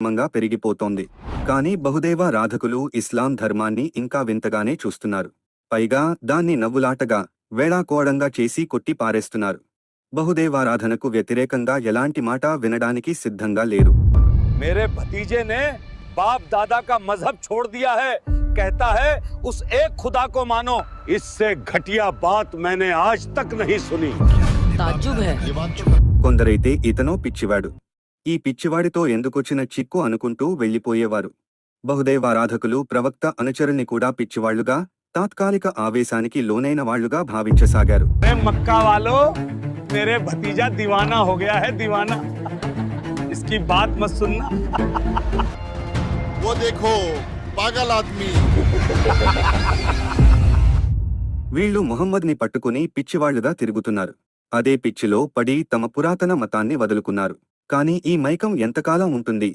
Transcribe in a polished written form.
మంగా పెరిగిపోతోంది. కానీ బహుదేవారాధకులు ఇస్లాం ధర్మాన్ని ఇంకా వింతగానే చూస్తున్నారు. పైగా దాన్ని నవ్వులాటగా, వేళాకోళంగా చేసి కొట్టి పారేస్తున్నారు. బహుదేవారాధనకు వ్యతిరేకంగా ఎలాంటి మాట వినడానికి సిద్ధంగా లేరు. मेरे भतीजे ने बाप दादा का मजहब छोड़ दिया है, कहता है उस एक खुदा को मानो। इससे घटिया बात मैंने आज तक नहीं सुनी। ताज्जुब है। కొందరైతే ఇతనో పిచ్చివాడు, ఈ పిచ్చివాడితో ఎందుకొచ్చిన చిక్కు అనుకుంటూ వెళ్లిపోయేవారు. బహుదేవారాధకులు ప్రవక్త అనుచరుల్ని కూడా పిచ్చివాళ్లుగా, తాత్కాలిక ఆవేశానికి లోనైన వాళ్లుగా భావించసాగారు. मक्का वालों, मेरे भतीजा दीवाना हो गया है, दीवाना। इसकी बात मत सुनना। वो देखो पागल आदमी। వీళ్లు ముహమ్మద్ని పట్టుకుని పిచ్చివాళ్లుగా తిరుగుతున్నారు. అదే పిచ్చిలో పడి తమ పురాతన మతాన్ని వదులుకున్నారు. కాని ఈ మైకం ఎంతకాలం ఉంటుంది?